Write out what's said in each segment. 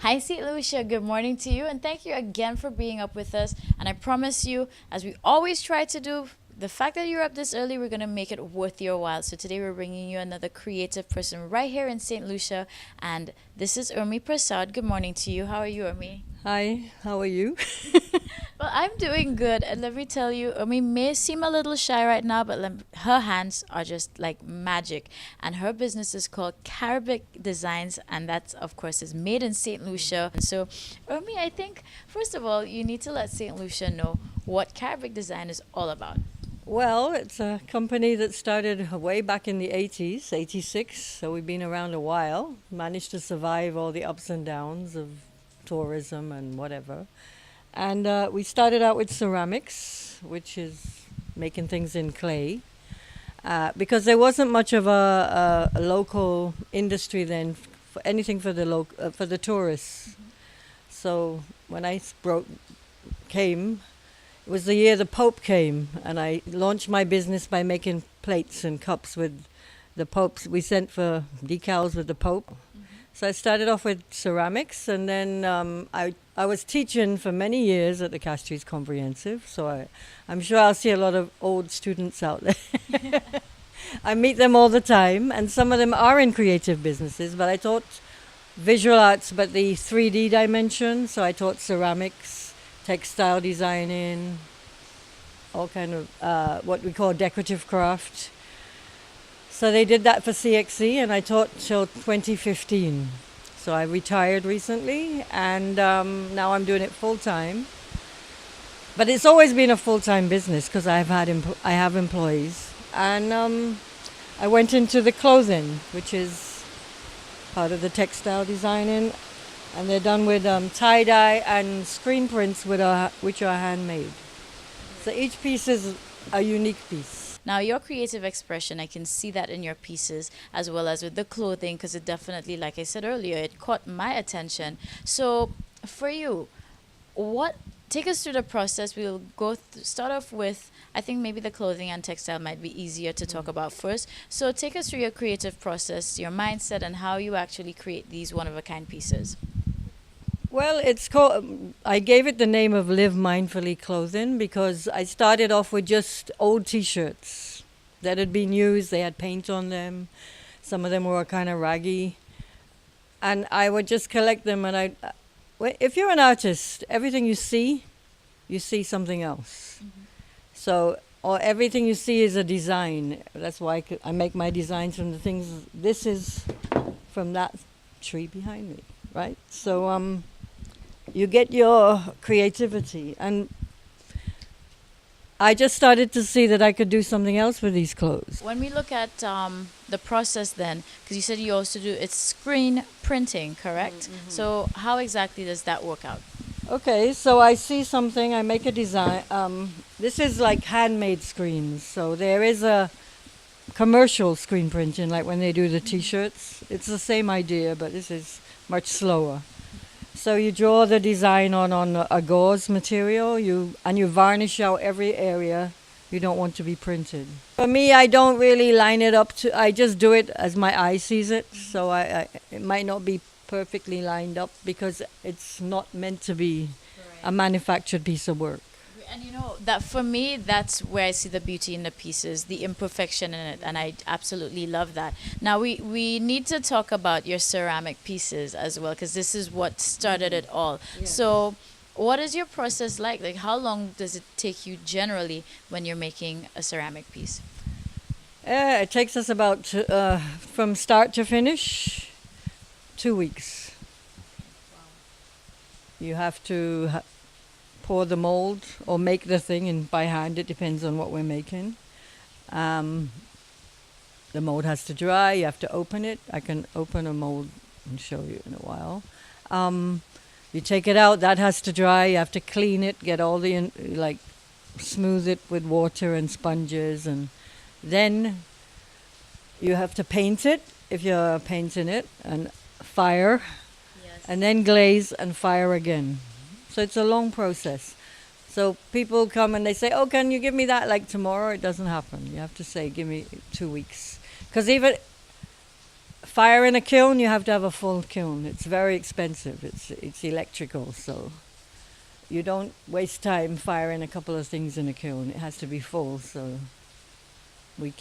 Hi, St. Lucia. Good morning to you, and thank you again for being up with us. And I promise you, as we always try to do, the fact that you're up this early, we're going to make it worth your while. So today we're bringing you another creative person right here in St. Lucia, and this is Urmi Prasad. Good morning to you. How are you, Urmi? Hi, how are you? Well, I'm doing good, and let me tell you, Umi may seem a little shy right now, but her hands are just like magic. And her business is called Carabic Designs, and that's, of course, is made in St. Lucia. And so, Umi, I think, first of all, you need to let St. Lucia know what Carabic Design is all about. Well, it's a company that started way back in the 80s, 86, so we've been around a while, managed to survive all the ups and downs of tourism and whatever. And we started out with ceramics, which is making things in clay, because there wasn't much of a local industry then for anything for for the tourists. So when came, it was the year the Pope came, and I launched my business by making plates and cups with the Pope's. We sent for decals with the Pope. So I started off with ceramics, and then I was teaching for many years at the Castries Comprehensive. So I'm sure I'll see a lot of old students out there. I meet them all the time, and some of them are in creative businesses. But I taught visual arts, but the 3D dimension. So I taught ceramics, textile designing, all kind of what we call decorative craft. So they did that for CXC, and I taught till 2015. So I retired recently, and now I'm doing it full time. But it's always been a full time business because I have employees, and I went into the clothing, which is part of the textile designing, and they're done with tie dye and screen prints which are handmade. So each piece is a unique piece. Now, your creative expression, I can see that in your pieces as well as with the clothing, because it definitely, like I said earlier, it caught my attention. So, for you, what take us through the process? We'll start off with, I think maybe the clothing and textile might be easier to talk about first. So, take us through your creative process, your mindset, and how you actually create these one of a kind pieces. Well, it's called. I gave it the name of Live Mindfully Clothing because I started off with just old T-shirts that had been used. They had paint on them. Some of them were kind of raggy, and I would just collect them. And if you're an artist, everything you see something else. So, or everything you see is a design. That's why I make my designs from the things. This is from that tree behind me, right? So you get your creativity, and I just started to see that I could do something else with these clothes. When we look at the process, then, because you said you also do it's screen printing, correct? So, how exactly does that work out? Okay, so I see something, I make a design. This is like handmade screens, so there is a commercial screen printing, like when they do the T-shirts. It's the same idea, but this is much slower. So you draw the design on a gauze material, and you varnish out every area you don't want to be printed. For me, I don't really line it up I just do it as my eye sees it. So it might not be perfectly lined up because it's not meant to be a manufactured piece of work. And you know that for me, that's where I see the beauty in the pieces, the imperfection in it, and I absolutely love that. Now we need to talk about your ceramic pieces as well, because this is what started it all. Yes. So, what is your process like? Like, how long does it take you generally when you're making a ceramic piece? It takes us about from start to finish 2 weeks. You have to pour the mold or make the thing and by hand. It depends on what we're making. The mold has to dry. You have to open it. I can open a mold and show you in a while. You take it out. That has to dry. You have to clean it. Get all the smooth it with water and sponges, and then you have to paint it if you're painting it, and fire, Yes. and then glaze and fire again. So it's a long process. So people come and they say, "Oh, can you give me that like tomorrow?" It doesn't happen. You have to say, "Give me 2 weeks," because even fire in a kiln, you have to have a full kiln. It's very expensive. It's electrical, so you don't waste time firing a couple of things in a kiln. It has to be full, so we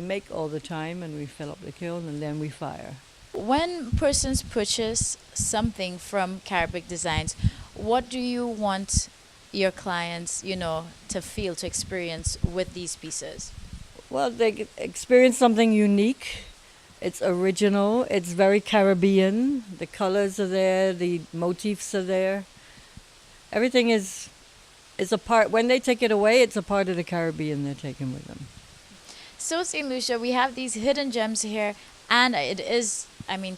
make all the time, and we fill up the kiln, and then we fire. When persons purchase something from Carabic Designs, what do you want your clients, to feel, to experience with these pieces? Well, experience something unique. It's original. It's very Caribbean. The colors are there. The motifs are there. Everything is a part. When they take it away, it's a part of the Caribbean they're taking with them. So, St. Lucia, we have these hidden gems here, and it is,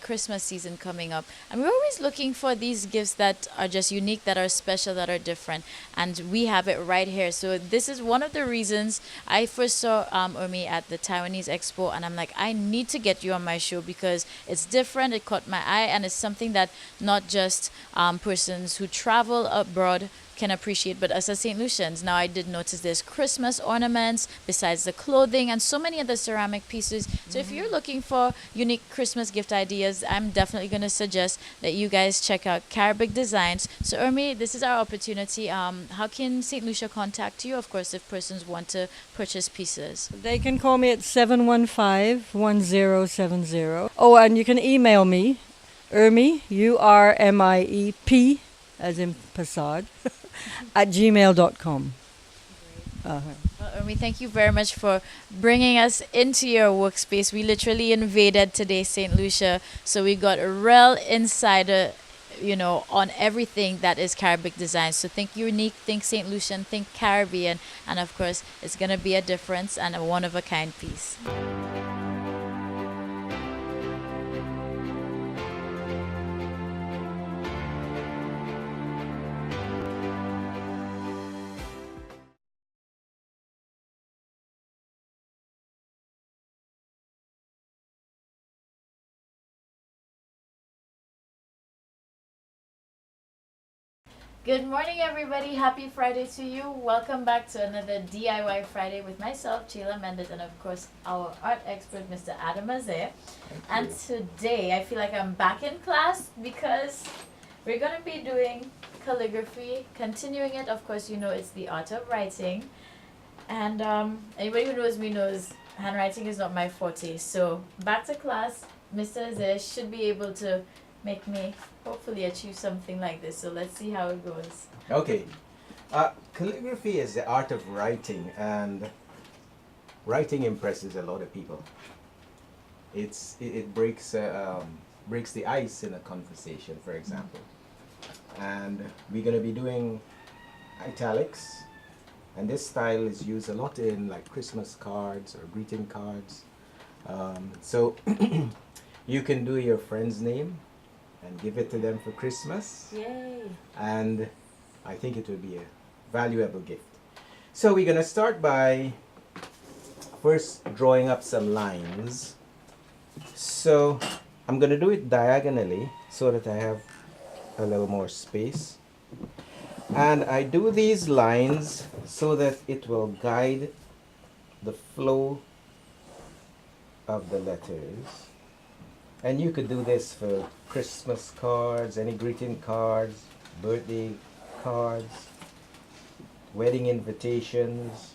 Christmas season coming up. And we're always looking for these gifts that are just unique, that are special, that are different. And we have it right here. So, this is one of the reasons I first saw Urmi at the Taiwanese Expo. And I'm like, I need to get you on my show because it's different. It caught my eye. And it's something that not just persons who travel abroad can appreciate, but us as St. Lucians. Now, I did notice there's Christmas ornaments besides the clothing and so many other ceramic pieces. So if you're looking for unique Christmas gift ideas, I'm definitely going to suggest that you guys check out Carabic Designs. So Urmi, this is our opportunity. How can St. Lucia contact you, of course, if persons want to purchase pieces? They can call me at 715-1070. Oh, and you can email me, Urmiep, URMIEP, as in Passad, at gmail.com. Well, Urmi, thank you very much for bringing us into your workspace. We literally invaded today, St. Lucia, so we got a real insider, on everything that is Carabic Design. So think unique, think St. Lucian, think Caribbean, and of course, it's going to be a difference and a one-of-a-kind piece. Good morning, everybody. Happy Friday to you. Welcome back to another DIY Friday with myself, Sheila Mendes, and of course, our art expert, Mr. Adam Azir. And today, I feel like I'm back in class because we're going to be doing calligraphy, continuing it. Of course, it's the art of writing. And anybody who knows me knows handwriting is not my forte. So, back to class. Mr. Azir should be able to make me hopefully achieve something like this. So let's see how it goes. Okay. Calligraphy is the art of writing, and writing impresses a lot of people. It breaks the ice in a conversation, for example. And we're going to be doing italics, and this style is used a lot in like Christmas cards or greeting cards. So you can do your friend's name and give it to them for Christmas. Yay! And I think it will be a valuable gift. So we're going to start by first drawing up some lines. So I'm going to do it diagonally so that I have a little more space. And I do these lines so that it will guide the flow of the letters. And you could do this for Christmas cards, any greeting cards, birthday cards, wedding invitations.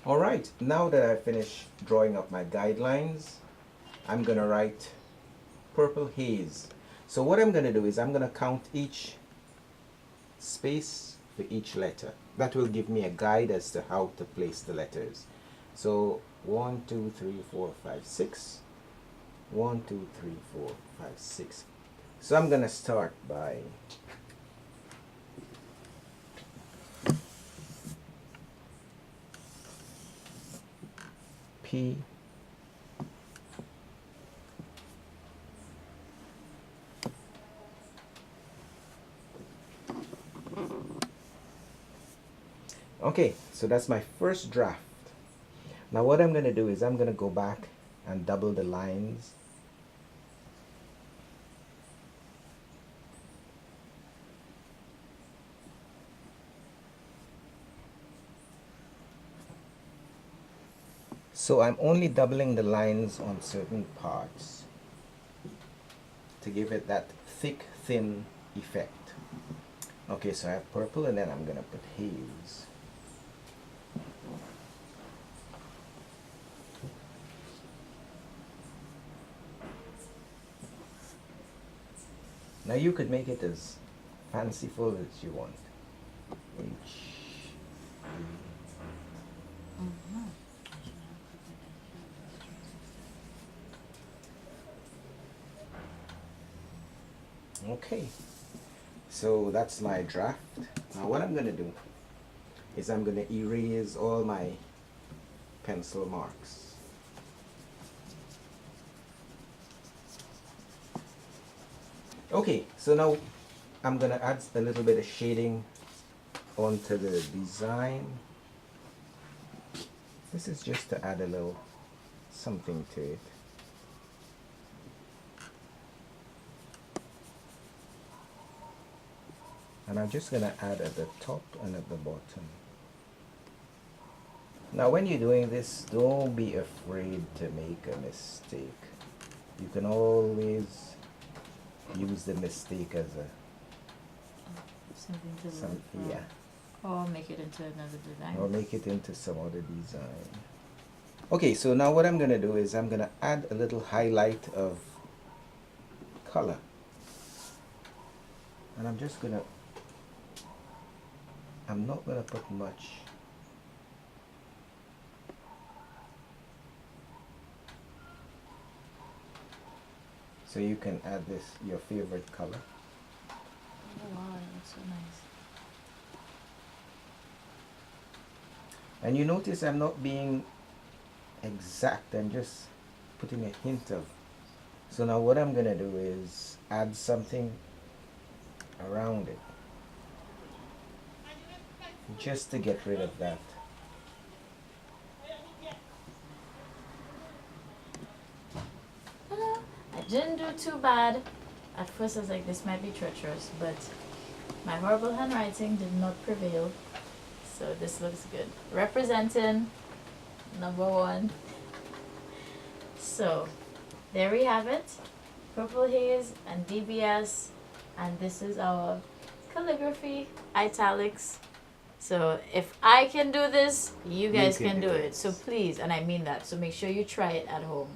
All right, now that I've finished drawing up my guidelines, I'm going to write Purple Haze. So what I'm going to do is I'm going to count each space for each letter. That will give me a guide as to how to place the letters. So 1, 2, 3, 4, 5, 6. 1, 2, 3, 4, 5, 6. So I'm going to start by P, okay, so that's my first draft. Now what I'm going to do is I'm going to go back and double the lines. So I'm only doubling the lines on certain parts. to give it that thick, thin effect. Okay, so I have purple, and then I'm gonna put haze. Now you could make it as fanciful as you want. Okay, so that's my draft. Now what I'm gonna do is I'm gonna erase all my pencil marks. Okay, so now I'm gonna add a little bit of shading onto the design. This is just to add a little something to it. And I'm just gonna add at the top and at the bottom. Now when you're doing this, don't be afraid to make a mistake. You can always use the mistake as a Something to some, look for. yeah, Or make it into another design. or make it into some other design. Okay, so now what I'm gonna do is I'm gonna add a little highlight of color, and I'm not gonna put much. So you can add this, your favorite color. Oh wow, that looks so nice. And you notice I'm not being exact, I'm just putting a hint of. So now what I'm gonna do is add something around it, just to get rid of that. I didn't do too bad. At first I was like, this might be treacherous, but my horrible handwriting did not prevail. So this looks good. Representing #1. So there we have it. Purple Haze and DBS. And this is our calligraphy, italics. So if I can do this, you guys can do it. So please, and I mean that. So make sure you try it at home.